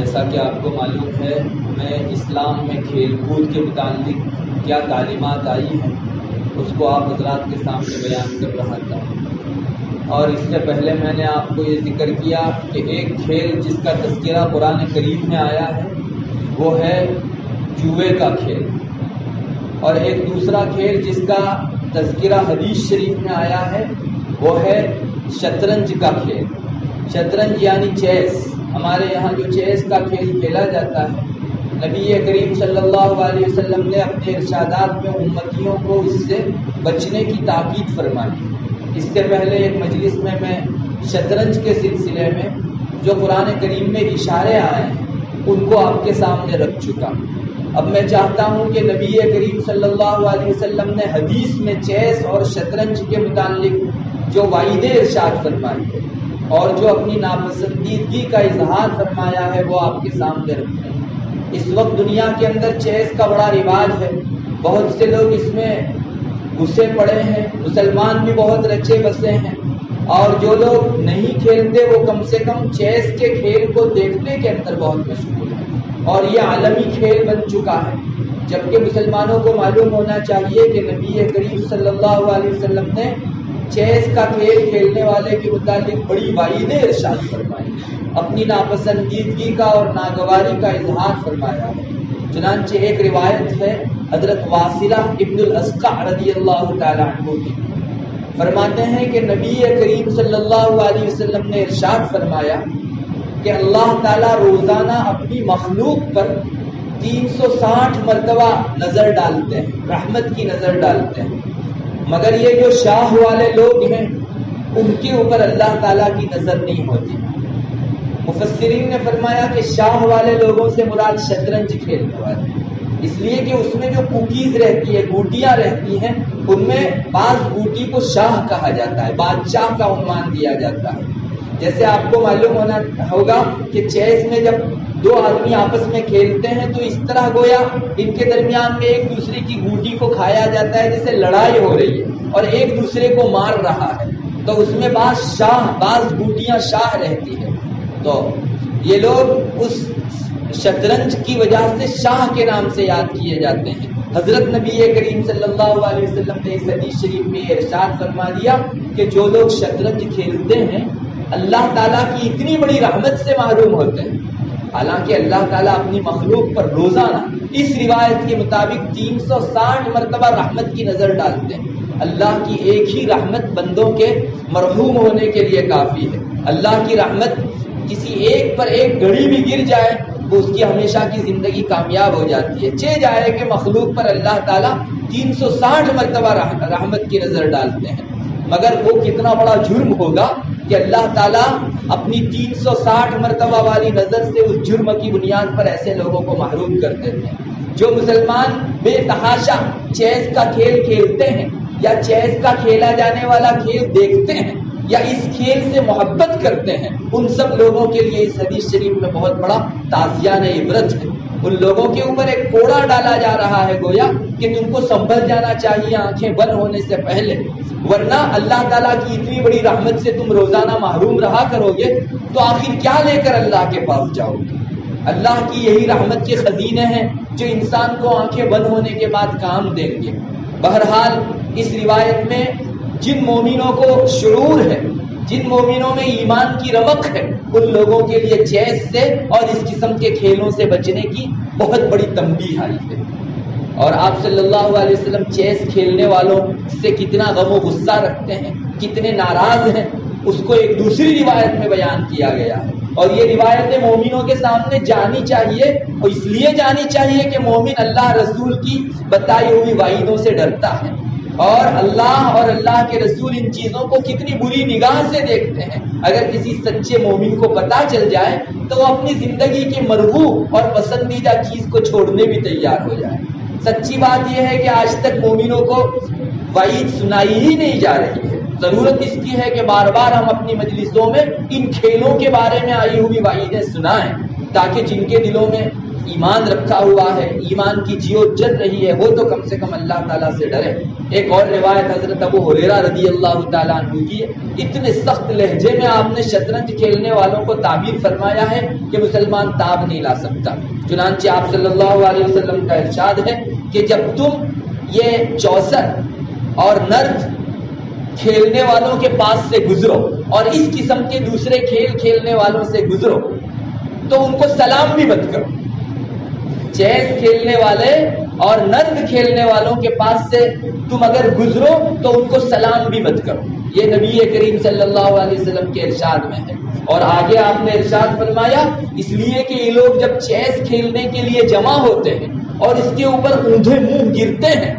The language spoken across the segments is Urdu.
جیسا کہ آپ کو معلوم ہے، میں اسلام میں کھیل کود کے متعلق کیا تعلیمات آئی ہیں اس کو آپ حضرات کے سامنے بیان کر رہا تھا، اور اس سے پہلے میں نے آپ کو یہ ذکر کیا کہ ایک کھیل جس کا تذکرہ قرآن کریم میں آیا ہے وہ ہے جوئے کا کھیل، اور ایک دوسرا کھیل جس کا تذکرہ حدیث شریف میں آیا ہے وہ ہے شطرنج کا کھیل۔ شطرنج یعنی چیس، ہمارے یہاں جو چیس کا کھیل کھیلا جاتا ہے، نبی کریم صلی اللہ علیہ وسلم نے اپنے ارشادات میں امتیوں کو اس سے بچنے کی تاکید فرمائی۔ اس سے پہلے ایک مجلس میں شطرنج کے سلسلے میں جو قرآن کریم میں اشارے آئے ہیں ان کو آپ کے سامنے رکھ چکا۔ اب میں چاہتا ہوں کہ نبی کریم صلی اللہ علیہ وسلم نے حدیث میں چیس اور شطرنج کے متعلق جو وعید ارشاد فرمائی ہے اور جو اپنی ناپسندیدگی کا اظہار فرمایا ہے وہ آپ کے سامنے رکھیں۔ اس وقت دنیا کے اندر چیس کا بڑا رواج ہے، بہت سے لوگ اس میں گھسے پڑے ہیں، مسلمان بھی بہت رچے بسے ہیں، اور جو لوگ نہیں کھیلتے وہ کم سے کم چیس کے کھیل کو دیکھنے کے اندر بہت مشغول ہیں، اور یہ عالمی کھیل بن چکا ہے۔ جبکہ مسلمانوں کو معلوم ہونا چاہیے کہ نبی کریم صلی اللہ علیہ وسلم نے چیس کا کھیل کھیلنے والے کے متعلق بڑی وعید ارشاد فرمائی، اپنی ناپسندیدگی کا اور ناگواری کا اظہار فرمایا ہے۔ چنانچہ ایک روایت ہے حضرت واصلہ ابن الاسقع رضی اللہ تعالی عنہ کی، فرماتے ہیں کہ نبی کریم صلی اللہ علیہ وسلم نے ارشاد فرمایا کہ اللہ تعالیٰ روزانہ اپنی مخلوق پر 360 مرتبہ نظر ڈالتے ہیں، رحمت کی نظر ڈالتے ہیں، مگر یہ جو شاہ والے لوگ ہیں ان کے اوپر اللہ تعالیٰ کی نظر نہیں ہوتی۔ مفسرین نے فرمایا کہ شاہ والے لوگوں سے مراد شطرنج کھیلنے والے، اس لیے کہ اس میں جو کوکیز رہتی ہے، گوٹیاں رہتی ہیں، ان میں بعض گوٹی کو شاہ کہا جاتا ہے، بادشاہ کا عنوان دیا جاتا ہے۔ جیسے آپ کو معلوم ہوگا کہ چیس میں جب دو آدمی آپس میں کھیلتے ہیں تو اس طرح گویا ان کے درمیان میں ایک دوسرے کی گوٹی کو کھایا جاتا ہے، جیسے لڑائی ہو رہی ہے اور ایک دوسرے کو مار رہا ہے، تو اس میں بعض گوٹیاں شاہ رہتی ہے۔ تو یہ لوگ اس شطرنج کی وجہ سے شاہ کے نام سے یاد کیے جاتے ہیں۔ حضرت نبی کریم صلی اللہ علیہ وسلم نے اس حدیث شریف میں ارشاد فرما دیا کہ جو لوگ شطرنج کھیلتے ہیں اللہ تعالیٰ کی اتنی بڑی رحمت سے محروم ہوتے ہیں، حالانکہ اللہ تعالیٰ اپنی مخلوق پر روزانہ اس روایت کے مطابق 360 مرتبہ رحمت کی نظر ڈالتے ہیں۔ اللہ کی ایک ہی رحمت بندوں کے مرحوم ہونے کے لیے کافی ہے۔ اللہ کی رحمت کسی ایک پر ایک گھڑی بھی گر جائے وہ اس کی ہمیشہ کی زندگی کامیاب ہو جاتی ہے۔ چہ جائے کہ مخلوق پر اللہ تعالیٰ 360 مرتبہ رحمت کی نظر ڈالتے ہیں، مگر وہ کتنا بڑا جرم ہوگا کہ اللہ تعالیٰ اپنی 360 مرتبہ والی نظر سے اس جرم کی بنیاد پر ایسے لوگوں کو محروم کر دیتے ہیں۔ جو مسلمان بے تحاشا چیس کا کھیل کھیلتے ہیں یا چیس کا کھیلا جانے والا کھیل دیکھتے ہیں یا اس کھیل سے محبت کرتے ہیں، ان سب لوگوں کے لیے اس حدیث شریف میں بہت بڑا تعزیہ عبرت ہے۔ ان لوگوں کے اوپر ایک کوڑا ڈالا جا رہا ہے گویا کہ تم کو سنبھل جانا چاہیے آنکھیں بند ہونے سے پہلے، ورنہ اللہ تعالیٰ کی اتنی بڑی رحمت سے تم روزانہ محروم رہا کرو گے تو آخر کیا لے کر اللہ کے پاس جاؤ گے؟ اللہ کی یہی رحمت کے خزینے ہیں جو انسان کو آنکھیں بند ہونے کے بعد کام دیں گے۔ بہرحال اس روایت میں جن مومنوں کو شعور ہے، جن مومنوں میں ایمان کی رمق ہے، ان لوگوں کے لیے چیس سے اور اس قسم کے کھیلوں سے بچنے کی بہت بڑی تنبیہ آئی ہے۔ اور آپ صلی اللہ علیہ وسلم چیس کھیلنے والوں سے کتنا غم و غصہ رکھتے ہیں، کتنے ناراض ہیں، اس کو ایک دوسری روایت میں بیان کیا گیا ہے۔ اور یہ روایتیں مومنوں کے سامنے جانی چاہیے، اور اس لیے جانی چاہیے کہ مومن اللہ رسول کی بتائی ہوئی وعیدوں سے ڈرتا ہے، اور اللہ اور اللہ کے رسول ان چیزوں کو کتنی بری نگاہ سے دیکھتے ہیں۔ اگر کسی سچے مومن کو پتہ چل جائے تو وہ اپنی زندگی کی مرغوب اور پسندیدہ چیز کو چھوڑنے بھی تیار ہو جائے۔ سچی بات یہ ہے کہ آج تک مومنوں کو وعید سنائی ہی نہیں جا رہی ہے۔ ضرورت اس کی ہے کہ بار بار ہم اپنی مجلسوں میں ان کھیلوں کے بارے میں آئی ہوئی وعیدیں سنائیں، تاکہ جن کے دلوں میں ایمان رکھا ہوا ہے، ایمان کی جیو جل رہی ہے، وہ تو کم سے کم اللہ تعالیٰ سے ڈرے۔ ایک اور روایت حضرت ابو ہریرہ رضی اللہ تعالیٰ عنہ کی، اتنے سخت لہجے میں آپ نے شطرنج کھیلنے والوں کو تعبیر فرمایا ہے کہ مسلمان تاب نہیں لا سکتا۔ چنانچہ آپ صلی اللہ علیہ وسلم کا ارشاد ہے کہ جب تم یہ چوسر اور نرد کھیلنے والوں کے پاس سے گزرو اور اس قسم کے دوسرے کھیل کھیلنے والوں سے گزرو تو ان کو سلام بھی مت کرو۔ چیس کھیلنے والے اور نرد کھیلنے والوں کے پاس سے تم اگر گزرو تو ان کو سلام بھی مت کرو۔ یہ نبی کریم صلی اللہ علیہ وسلم کے ارشاد میں ہے۔ اور آگے آپ نے ارشاد فرمایا اس لیے کہ یہ لوگ جب چیس کھیلنے کے لیے جمع ہوتے ہیں اور اس کے اوپر اوندھے منہ گرتے ہیں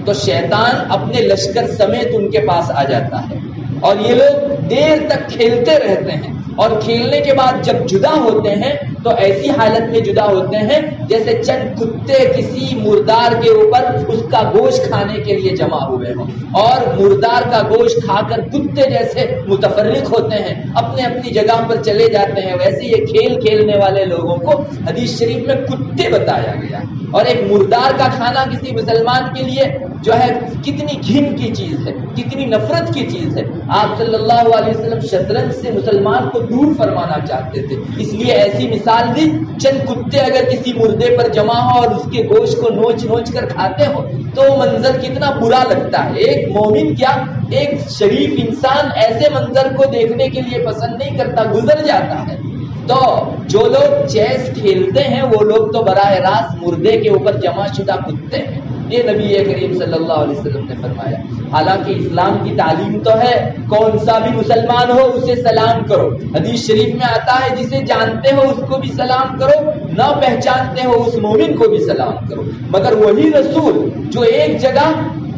تو شیطان اپنے لشکر سمیت ان کے پاس آ جاتا ہے اور یہ لوگ دیر تک کھیلتے رہتے ہیں، اور کھیلنے کے بعد جب جدا ہوتے ہیں تو ایسی حالت میں جدا ہوتے ہیں جیسے چند کتے کسی مردار کے اوپر اس کا گوشت کھانے کے لیے جمع ہوئے ہوں، اور مردار کا گوشت کھا کر کتے جیسے متفرق ہوتے ہیں، اپنے اپنی جگہ پر چلے جاتے ہیں، ویسے یہ کھیل کھیلنے والے لوگوں کو حدیث شریف میں کتے بتایا گیا۔ اور ایک مردار کا کھانا کسی مسلمان کے لیے جو ہے کتنی گھن کی چیز ہے، کتنی نفرت کی چیز ہے۔ آپ صلی اللہ علیہ وسلم شطرنج سے مسلمان کو دور فرمانا چاہتے تھے، اس لیے ایسی مثال دی، چند کتے اگر کسی مردے پر جمع ہو اور اس کے گوشت کو نوچ نوچ کر کھاتے ہو تو وہ منظر کتنا برا لگتا ہے۔ ایک مومن کیا، ایک شریف انسان ایسے منظر کو دیکھنے کے لیے پسند نہیں کرتا، گزر جاتا ہے۔ تو جو لوگ چیس کھیلتے ہیں وہ لوگ تو براہ راست مردے کے اوپر جمع شدہ کتے ہیں، یہ نبی کریم صلی اللہ علیہ وسلم نے فرمایا۔ حالانکہ اسلام کی تعلیم تو ہے کون سا بھی مسلمان ہو اسے سلام کرو، حدیث شریف میں آتا ہے جسے جانتے ہو اس کو بھی سلام کرو، نہ پہچانتے ہو اس مومن کو بھی سلام کرو۔ مگر وہی رسول جو ایک جگہ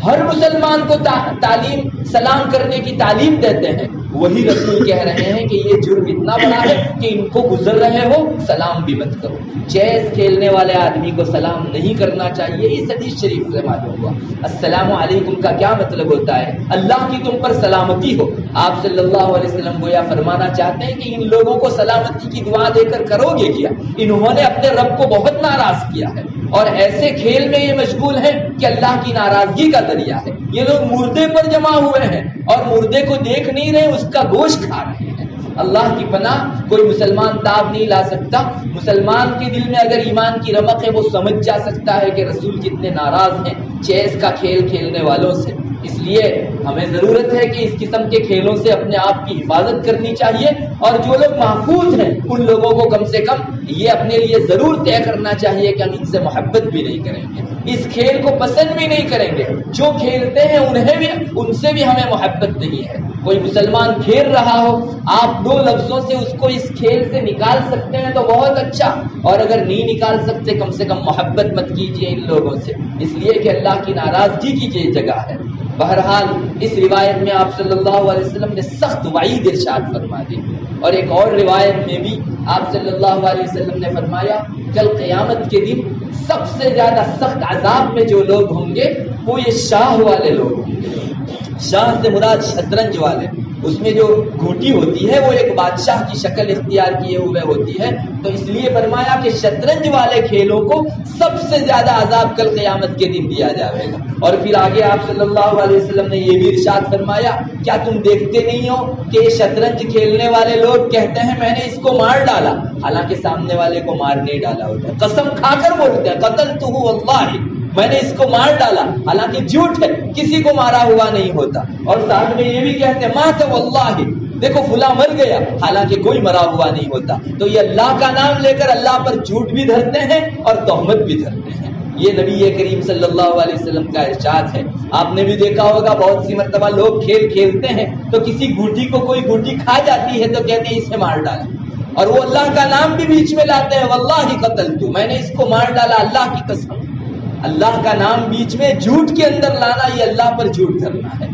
ہر مسلمان کو تعلیم سلام کرنے کی تعلیم دیتے ہیں، وہی رسول کہہ رہے ہیں کہ یہ جرم اتنا بڑا ہے کہ ان کو گزر رہے ہو سلام بھی مت کرو۔ چیس کھیلنے والے آدمی کو سلام نہیں کرنا چاہیے، اس حدیث شریف سے معلوم ہوا۔ السلام علیکم کا کیا مطلب ہوتا ہے؟ اللہ کی تم پر سلامتی ہو۔ آپ صلی اللہ علیہ وسلم گویا فرمانا چاہتے ہیں کہ ان لوگوں کو سلامتی کی دعا دے کر کرو گے کیا؟ انہوں نے اپنے رب کو بہت ناراض کیا ہے اور ایسے کھیل میں یہ مشغول ہیں کہ اللہ کی ناراضگی کا ذریعہ ہے۔ یہ لوگ مردے پر جمع ہوئے ہیں اور مردے کو دیکھ نہیں رہے، اس کا گوشت کھا رہے ہیں۔ اللہ کی پناہ کوئی مسلمان تاب نہیں لا سکتا۔ مسلمان کے دل میں اگر ایمان کی رمق ہے وہ سمجھ جا سکتا ہے کہ رسول کتنے ناراض ہیں چیس کا کھیل کھیلنے والوں سے۔ اس لیے ہمیں ضرورت ہے کہ اس قسم کے کھیلوں سے اپنے آپ کی حفاظت کرنی چاہیے، اور جو لوگ محفوظ ہیں ان لوگوں کو کم سے کم یہ اپنے لیے ضرور طے کرنا چاہیے کہ ہم ان سے محبت بھی نہیں کریں گے، اس کھیل کو پسند بھی نہیں کریں گے۔ جو کھیلتے ہیں ان سے بھی ہمیں محبت نہیں ہے۔ کوئی مسلمان کھیل رہا ہو، آپ دو لفظوں سے اس کو اس کھیل سے نکال سکتے ہیں تو بہت اچھا، اور اگر نہیں نکال سکتے کم سے کم محبت مت کیجیے ان لوگوں سے، اس لیے کہ اللہ کی ناراضگی کی یہ جگہ ہے۔ بہرحال اس روایت میں آپ صلی اللہ علیہ وسلم نے سخت وعید ارشاد فرما دی، اور ایک اور روایت میں بھی آپ صلی اللہ علیہ وسلم نے فرمایا کل قیامت کے دن سب سے زیادہ سخت عذاب میں جو لوگ ہوں گے وہ یہ شاہ والے لوگ ہوں گے۔ شاہ سے مراد شطرنج والے، اس میں جو گھوٹی ہوتی ہے وہ ایک بادشاہ کی شکل اختیار کیے ہوئے ہوتی ہے، تو اس لیے فرمایا کہ شطرنج والے کھیلوں کو سب سے زیادہ عذاب کل قیامت کے دن دیا جائے گا۔ اور پھر آگے آپ صلی اللہ علیہ وسلم نے یہ بھی ارشاد فرمایا کیا تم دیکھتے نہیں ہو کہ یہ شطرنج کھیلنے والے لوگ کہتے ہیں میں نے اس کو مار ڈالا، حالانکہ سامنے والے کو مار نہیں ڈالا ہوتا، قسم کھا کر بولتے ہیں قتلتہ واللہ، میں نے اس کو مار ڈالا، حالانکہ جھوٹ ہے، کسی کو مارا ہوا نہیں ہوتا۔ اور ساتھ میں یہ بھی کہتے ہیں مات واللہ، دیکھو فلاں مر گیا، حالانکہ کوئی مرا ہوا نہیں ہوتا۔ تو یہ اللہ کا نام لے کر اللہ پر جھوٹ بھی دھرتے ہیں اور تہمت بھی دھرتے ہیں۔ یہ نبی کریم صلی اللہ علیہ وسلم کا ارشاد ہے۔ آپ نے بھی دیکھا ہوگا بہت سی مرتبہ لوگ کھیل کھیلتے ہیں تو کسی گوٹی کو کوئی گوٹی کھا جاتی ہے تو کہتے ہیں اسے مار ڈالا، اور وہ اللہ کا نام بھی بیچ میں لاتے ہیں، واللہ قتلتو، میں نے اس کو مار ڈالا اللہ کی قسم۔ اللہ کا نام بیچ میں جھوٹ کے اندر لانا یہ اللہ پر جھوٹ دھرنا ہے،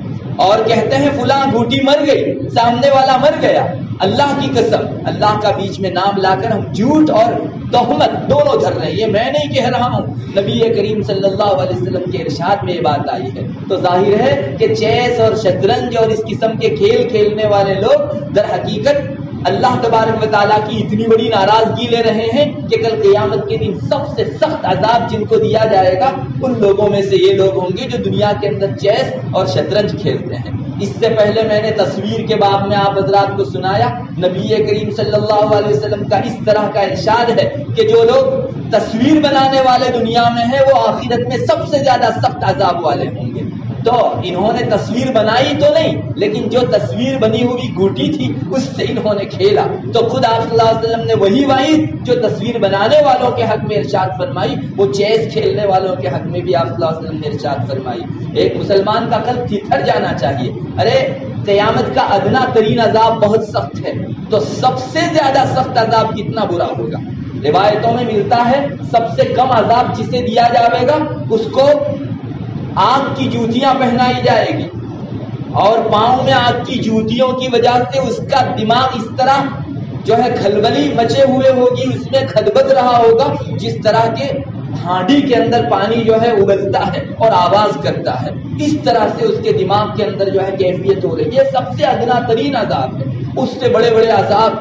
اور کہتے ہیں فلاں گھوٹی مر گئی، سامنے والا مر گیا، اللہ کی قسم، اللہ کا بیچ میں نام لا کر ہم جھوٹ اور تہمت دونوں دھر رہے ہیں۔ یہ میں نہیں کہہ رہا ہوں، نبی کریم صلی اللہ علیہ وسلم کے ارشاد میں یہ بات آئی ہے۔ تو ظاہر ہے کہ چیس اور شطرنج اور اس قسم کے کھیل کھیلنے والے لوگ در حقیقت اللہ تبارک و تعالیٰ کی اتنی بڑی ناراضگی لے رہے ہیں کہ کل قیامت کے دن سب سے سخت عذاب جن کو دیا جائے گا ان لوگوں میں سے یہ لوگ ہوں گے جو دنیا کے اندر چیس اور شطرنج کھیلتے ہیں۔ اس سے پہلے میں نے تصویر کے باب میں آپ حضرات کو سنایا، نبی کریم صلی اللہ علیہ وسلم کا اس طرح کا ارشاد ہے کہ جو لوگ تصویر بنانے والے دنیا میں ہیں وہ آخرت میں سب سے زیادہ سخت عذاب والے ہوں گے۔ تو انہوں نے تصویر بنائی تو نہیں، لیکن جو تصویر بنی ہوئی گوٹی تھی اس سے انہوں نے کھیلا۔ تو خود آپ صلی اللہ علیہ وسلم نے وہی وعید جو تصویر بنانے والوں کے حق میں ارشاد فرمائی وہ چیس کھیلنے والوں کے حق میں بھی آپ صلی اللہ علیہ وسلم نے ارشاد فرمائی۔ ایک مسلمان کا قلب تھر جانا چاہیے، ارے قیامت کا ادنا ترین عذاب بہت سخت ہے، تو سب سے زیادہ سخت عذاب کتنا برا ہوگا۔ روایتوں میں ملتا ہے سب سے کم عذاب جسے دیا جائے گا اس کو آگ کی جوتیاں پہنائی جائے گی، اور پاؤں میں آگ کی جوتیوں کی وجہ سے اس کا دماغ اس طرح جو ہے کھلبلی مچے ہوئے ہوگی، اس میں خدبد رہا ہوگا جس طرح کے ہانڈی کے اندر پانی جو ہے ابلتا ہے اور آواز کرتا ہے، اس طرح سے اس کے دماغ کے اندر جو ہے کیفیت ہو رہی ہے۔ یہ سب سے ادنا ترین عذاب ہے، اس سے بڑے بڑے عذاب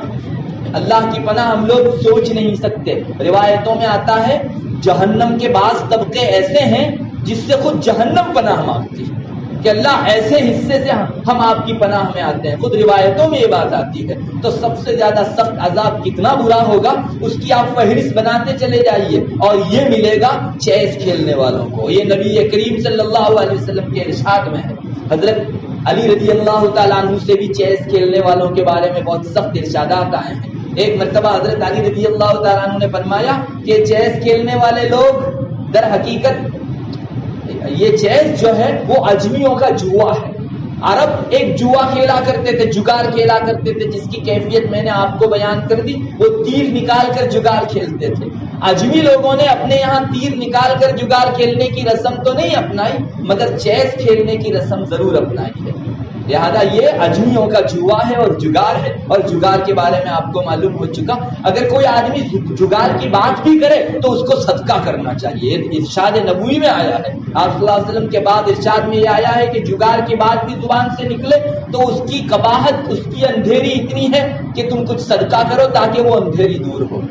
اللہ کی پناہ ہم لوگ سوچ نہیں سکتے۔ روایتوں میں آتا ہے جہنم کے بعض طبقے ایسے ہیں جس سے خود جہنم پناہ مانگتی ہے کہ اللہ ایسے حصے سے ہم آپ کی پناہ میں آتے ہیں، خود روایتوں میں یہ بات آتی ہے۔ تو سب سے زیادہ سخت عذاب کتنا برا ہوگا اس کی آپ فہرست بناتے چلے جائیے، اور یہ ملے گا چیس کھیلنے والوں کو۔ یہ نبی کریم صلی اللہ علیہ وسلم کے ارشاد میں ہے۔ حضرت علی رضی اللہ تعالیٰ عنہ سے بھی چیس کھیلنے والوں کے بارے میں بہت سخت ارشادات آئے ہیں۔ ایک مرتبہ حضرت علی رضی اللہ تعالیٰ عنہ نے فرمایا کہ چیس کھیلنے والے لوگ در حقیقت یہ چیس جو ہے وہ اجمیوں کا جوا ہے۔ عرب ایک جوا کھیلا کرتے تھے، جگار کھیلا کرتے تھے، جس کی کیفیت میں نے آپ کو بیان کر دی۔ وہ تیر نکال کر جگار کھیلتے تھے۔ اجمی لوگوں نے اپنے یہاں تیر نکال کر جگار کھیلنے کی رسم تو نہیں اپنائی، مگر چیس کھیلنے کی رسم ضرور اپنائی ہے۔ لہذا یہ اجمیوں کا جوا ہے اور جگار ہے، اور جگار کے بارے میں آپ کو معلوم ہو چکا۔ اگر کوئی آدمی جگار کی بات بھی کرے تو اس کو صدقہ کرنا چاہیے۔ ارشاد نبوی میں آیا ہے، آپ صلی اللہ علیہ وسلم کے بعد ارشاد میں یہ آیا ہے کہ جگار کی بات بھی زبان سے نکلے تو اس کی قباحت، اس کی اندھیری اتنی ہے کہ تم کچھ صدقہ کرو تاکہ وہ اندھیری دور ہو۔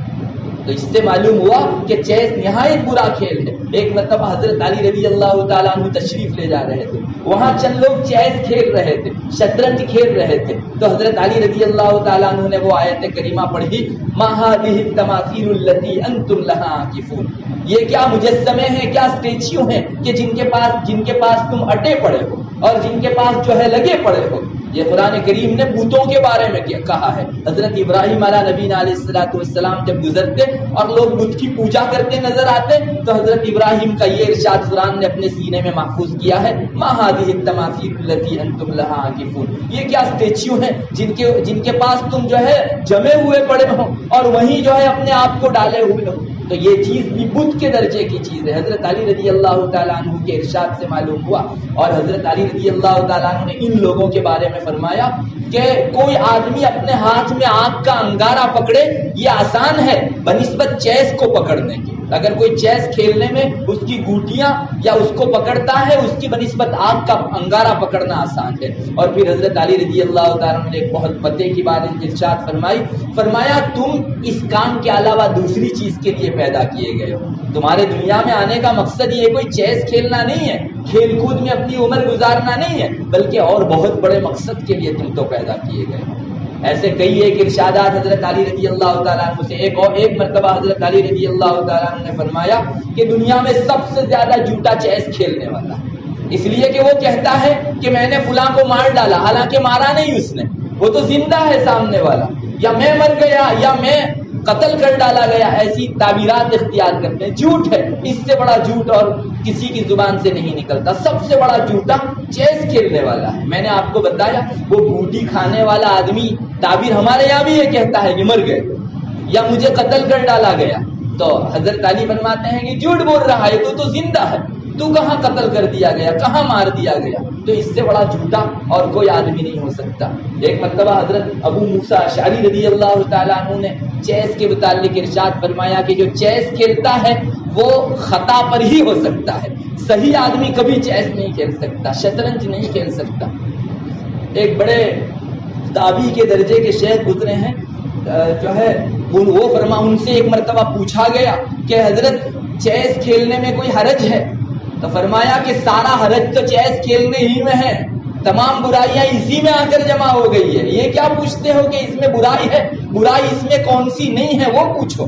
تو اس سے معلوم ہوا کہ چیس نہایت برا کھیل ہے۔ ایک مرتبہ حضرت علی رضی اللہ تعالیٰ عنہ تشریف لے جا رہے تھے، وہاں چند لوگ چیس کھیل رہے تھے، شطرنج کھیل رہے تھے۔ تو حضرت علی رضی اللہ تعالیٰ عنہ نے وہ آیت کریمہ پڑھی، ما هذه التماثيل التي انتم لها عاكفون، یہ کیا مجسمے ہیں، کیا اسٹیچیو ہیں کہ جن کے پاس تم اٹے پڑے ہو اور جن کے پاس جو ہے لگے پڑے ہو۔ یہ قرآن کریم نے بتوں کے بارے میں کہا ہے۔ حضرت ابراہیم علیہ نبینا علیہ الصلوۃ والسلام جب گزرتے اور لوگ بت کی پوجا کرتے نظر آتے تو حضرت ابراہیم کا یہ ارشاد قرآن نے اپنے سینے میں محفوظ کیا ہے، ما هذه التماثيل التي انتم لها عاكفون، یہ کیا اسٹیچیو ہیں جن کے پاس تم جو ہے جمے ہوئے پڑے ہو اور وہیں جو ہے اپنے آپ کو ڈالے ہوئے ہو۔ تو یہ چیز بھی بت کے درجے کی چیز ہے۔ حضرت علی رضی اللہ تعالیٰ عنہ کے ارشاد سے معلوم ہوا، اور حضرت علی رضی اللہ تعالیٰ عنہ نے ان لوگوں کے بارے میں فرمایا کہ کوئی آدمی اپنے ہاتھ میں آگ کا انگارہ پکڑے یہ آسان ہے بنسبت چیس کو پکڑنے کی۔ اگر کوئی چیس کھیلنے میں اس کی گوٹیاں یا اس کو پکڑتا ہے، اس کی بنسبت آگ کا انگارہ پکڑنا آسان ہے۔ اور پھر حضرت علی رضی اللہ تعالیٰ عنہ نے ایک بہت پتے کی بات ارشاد فرمایا تم اس کام کے علاوہ دوسری چیز کے لیے پیدا کیے گئے ہو۔ تمہارے دنیا میں آنے کا مقصد یہ کوئی چیس کھیلنا نہیں ہے، کھیل کود میں اپنی عمر گزارنا نہیں ہے، بلکہ اور بہت بڑے مقصد کے لیے تم تو پیدا کیے گئے ہو۔ ایسے کئی ایک ارشادات حضرت علی رضی اللہ تعالیٰ عنہ سے۔ ایک مرتبہ حضرت علی رضی اللہ تعالیٰ عنہ نے فرمایا کہ دنیا میں سب سے زیادہ جھوٹا چیس کھیلنے والا، اس لیے کہ وہ کہتا ہے کہ میں نے فلاں کو مار ڈالا، حالانکہ مارا نہیں اس نے، وہ تو زندہ ہے سامنے والا، یا میں مر گیا یا میں قتل کر ڈالا گیا، ایسی تعبیرات اختیار کرتے ہیں۔ جھوٹ ہے، اس سے بڑا جھوٹ اور کسی کی زبان سے نہیں نکلتا۔ سب سے بڑا جھوٹا چیس کھیلنے والا ہے۔ میں نے آپ کو بتایا وہ بوٹی کھانے والا آدمی، تعبیر ہمارے یہاں بھی یہ کہتا ہے کہ مر گئے یا مجھے قتل کر ڈالا گیا، تو حضرت علی فرماتے ہیں کہ جھوٹ بول رہا ہے، تو زندہ ہے، تو کہاں قتل کر دیا گیا، کہاں مار دیا گیا؟ تو اس سے بڑا جھوٹا اور کوئی آدمی نہیں ہو سکتا۔ ایک مرتبہ حضرت ابو موسیٰ اشعری رضی اللہ تعالیٰ عنہ نے چیس کے متعلق ارشاد فرمایا کہ جو چیس کھیلتا ہے وہ خطا پر ہی ہو سکتا ہے، صحیح آدمی کبھی چیس نہیں کھیل سکتا، شطرنج نہیں کھیل سکتا۔ ایک بڑے تابعی کے درجے کے شیخ گزرے ہیں، جو ہے وہ ان سے ایک مرتبہ پوچھا گیا کہ حضرت چیس کھیلنے میں کوئی حرج ہے؟ تو فرمایا کہ سارا حرج تو چیس کھیلنے ہی میں ہے، تمام برائیاں اسی میں آ کر جمع ہو گئی ہے، یہ کیا پوچھتے ہو کہ اس میں برائی ہے؟ برائی اس میں کون سی نہیں ہے وہ پوچھو۔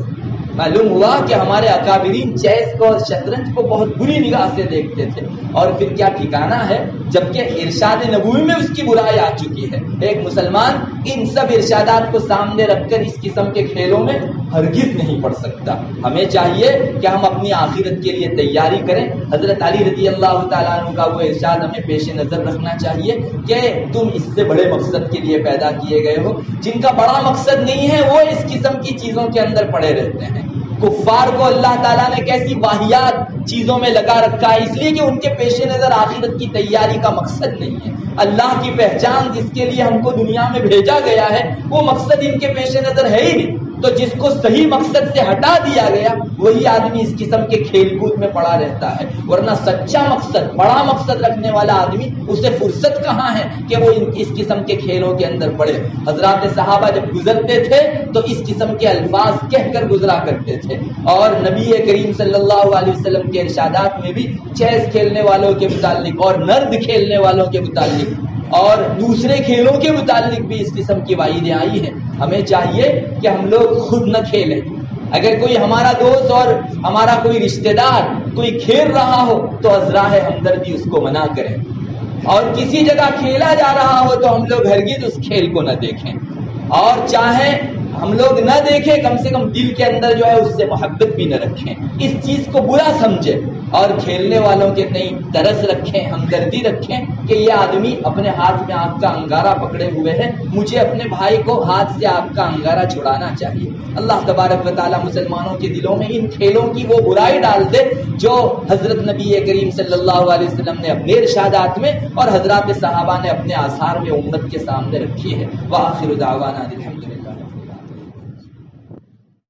معلوم ہوا کہ ہمارے اکابرین چیس کو اور شطرنج کو بہت بری نگاہ سے دیکھتے تھے، اور پھر کیا ٹھکانہ ہے جبکہ ارشاد نبوی میں اس کی برائی آ چکی ہے۔ ایک مسلمان ان سب ارشادات کو سامنے رکھ کر اس قسم کے کھیلوں میں ہرگز نہیں پڑ سکتا۔ ہمیں چاہیے کہ ہم اپنی آخرت کے لیے تیاری کریں۔ حضرت علی رضی اللہ تعالیٰ عنہ کا وہ ارشاد ہمیں پیش نظر رکھنا چاہیے کہ تم اس سے بڑے مقصد کے لیے پیدا کیے گئے ہو۔ جن کا بڑا مقصد نہیں ہے وہ اس قسم کی چیزوں کے اندر پڑے رہتے ہیں۔ کفار کو اللہ تعالیٰ نے کیسی واہیات چیزوں میں لگا رکھا ہے، اس لیے کہ ان کے پیش نظر آخرت کی تیاری کا مقصد نہیں ہے۔ اللہ کی پہچان جس کے لیے ہم کو دنیا میں بھیجا گیا ہے وہ مقصد ان کے پیش نظر ہے ہی نہیں۔ تو جس کو صحیح مقصد سے ہٹا دیا گیا وہی آدمی اس قسم کے کھیل کود میں پڑا رہتا ہے، ورنہ سچا مقصد، بڑا مقصد رکھنے والا آدمی اسے فرصت کہاں ہے کہ وہ اس قسم کے کھیلوں کے اندر پڑے۔ حضرات صحابہ جب گزرتے تھے تو اس قسم کے الفاظ کہہ کر گزرا کرتے تھے، اور نبی کریم صلی اللہ علیہ وسلم کے ارشادات میں بھی چیس کھیلنے والوں کے متعلق اور نرد کھیلنے والوں کے متعلق اور دوسرے کھیلوں کے متعلق بھی اس قسم کی وعیدیں آئی ہیں۔ ہمیں چاہیے کہ ہم لوگ خود نہ کھیلیں۔ اگر کوئی ہمارا دوست اور ہمارا کوئی رشتہ دار کوئی کھیل رہا ہو تو ازراہ ہمدردی اس کو منع کریں، اور کسی جگہ کھیلا جا رہا ہو تو ہم لوگ ہرگز اس کھیل کو نہ دیکھیں، اور چاہیں ہم لوگ نہ دیکھیں کم سے کم دل کے اندر جو ہے اس سے محبت بھی نہ رکھیں، اس چیز کو برا سمجھیں، اور کھیلنے والوں کے تئیں ترس رکھیں، ہمدردی رکھیں کہ یہ آدمی اپنے ہاتھ میں آگ کا انگارہ پکڑے ہوئے ہے، مجھے اپنے بھائی کو ہاتھ سے آگ کا انگارہ چھڑانا چاہیے۔ اللہ تبارک و تعالیٰ مسلمانوں کے دلوں میں ان کھیلوں کی وہ برائی ڈال دے جو حضرت نبی کریم صلی اللہ علیہ وسلم نے اپنے ارشادات میں اور حضرات صحابہ نے اپنے آثار میں امت کے سامنے رکھی ہے۔ وآخر دعوانا الحمدللہ۔